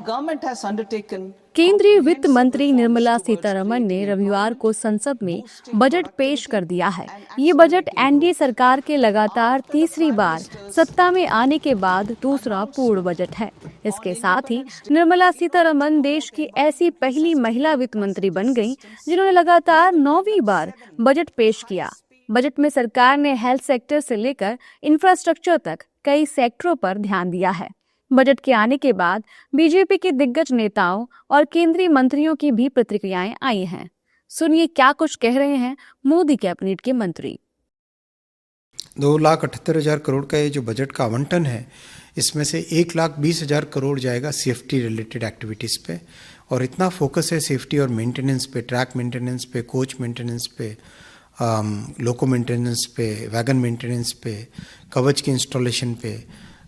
government has undertaken केंद्रीय वित्त मंत्री निर्मला सीतारमण ने रविवार को संसद में बजट पेश कर दिया है। ये बजट एनडीए सरकार के लगातार तीसरी बार सत्ता में आने के बाद दूसरा पूर्ण बजट है। इसके साथ ही निर्मला सीतारमण देश की ऐसी पहली महिला वित्त मंत्री बन गईं, जिन्होंने लगातार 9वीं बार बजट पेश किया। बजट में सरकार ने हेल्थ सेक्टर से लेकर इंफ्रास्ट्रक्चर तक कई सेक्टरों पर ध्यान दिया है। बजट के आने के बाद बीजेपी के दिग्गज नेताओं और केंद्रीय मंत्रियों की भी प्रतिक्रियाएं आई हैं। सुनिए क्या कुछ कह रहे हैं मोदी कैबिनेट के मंत्री। 2,78,000 करोड़ का ये जो बजट का आवंटन है, इसमें से 1,20,000 करोड़ जाएगा सेफ्टी रिलेटेड एक्टिविटीज़ पे, और इतना फोकस है सेफ्टी और मेंटेनेंस पे, ट्रैक मेंटेनेंस पे, कोच मेंटेनेंस पे, लोको मेंटेनेंस पे, वैगन मेंटेनेंस पे, कवच के इंस्टॉलेशन पे,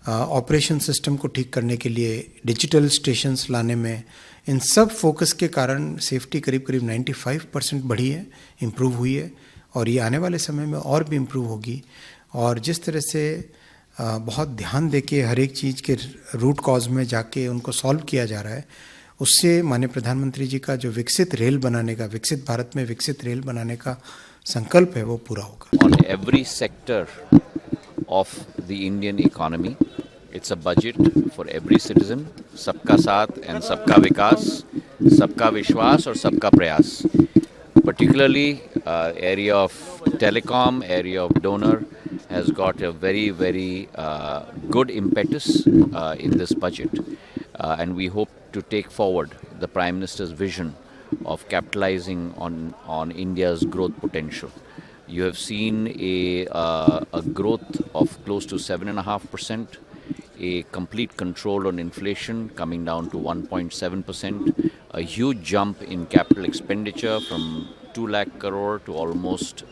ऑपरेशन सिस्टम को ठीक करने के लिए, डिजिटल स्टेशंस लाने में, इन सब फोकस के कारण सेफ्टी करीब 95% बढ़ी है, इम्प्रूव हुई है, और ये आने वाले समय में और भी इम्प्रूव होगी। और जिस तरह से बहुत ध्यान देके हर एक चीज़ के रूट कॉज में जाके उनको सॉल्व किया जा रहा है, उससे माननीय प्रधानमंत्री जी का जो विकसित रेल बनाने का, विकसित भारत में विकसित रेल बनाने का संकल्प है, वो पूरा होगा। On every sector of the Indian economy, it's a budget for every citizen, सबका साथ and सबका विकास, सबका विश्वास और सबका प्रयास। Particularly area of telecom, area of donor has got a very good impetus in this budget, and we hope to take forward the Prime Minister's vision of capitalizing on India's growth potential. You have seen a growth of close to 7.5%, a complete control on inflation coming down to 1.7%, a huge jump in capital expenditure from 2 lakh crore to almost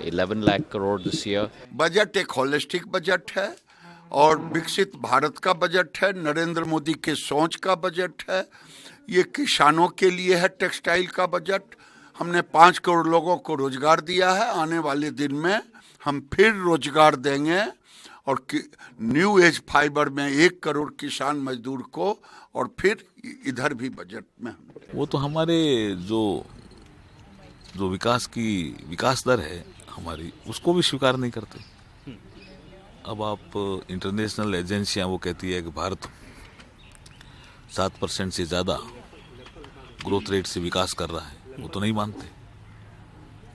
11 lakh crore this year. Budget एक holistic budget है और विकसित भारत का budget है, नरेंद्र मोदी के सोच का budget है। ये किसानों के लिए है, टेक्सटाइल का बजट। हमने 5 करोड़ लोगों को रोजगार दिया है, आने वाले दिन में हम फिर रोजगार देंगे, और न्यू एज फाइबर में 1 करोड़ किसान मजदूर को, और फिर इधर भी बजट में वो तो हमारे जो विकास दर है हमारी, उसको भी स्वीकार नहीं करते। अब आप इंटरनेशनल एजेंसियां वो कहती है कि भारत 7% से ज़्यादा ग्रोथ रेट से विकास कर रहा है, वो तो नहीं मानते।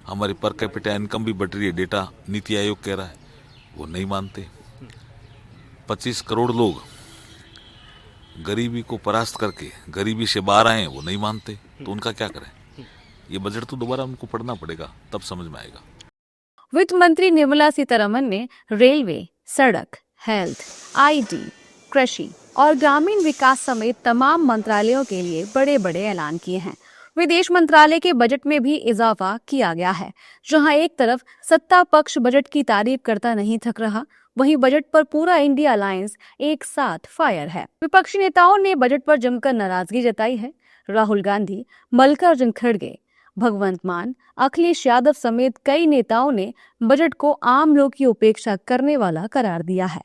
हमारी पर कैपिटा इनकम भी बढ़ रही है, डेटा नीति आयोग कह रहा है, वो नहीं मानते। 25 करोड़ लोग गरीबी को परास्त करके गरीबी से बाहर आए, वो नहीं मानते। तो उनका क्या करें? ये बजट तो दोबारा उनको पढ़ना पड़ेगा, तब समझ में आएगा। वित्त मंत्री निर्मला सीतारमण ने रेलवे, सड़क, हेल्थ, आईटी, कृषि और ग्रामीण विकास समेत तमाम मंत्रालयों के लिए बड़े बड़े ऐलान किए हैं। विदेश मंत्रालय के बजट में भी इजाफा किया गया है। जहां एक तरफ सत्ता पक्ष बजट की तारीफ करता नहीं थक रहा, वहीं बजट पर पूरा इंडिया अलायंस एक साथ फायर है। विपक्षी नेताओं ने बजट पर जमकर नाराजगी जताई है। राहुल गांधी, मल्लिकार्जुन खड़गे, भगवंत मान, अखिलेश यादव समेत कई नेताओं ने बजट को आम लोग की उपेक्षा करने वाला करार दिया है।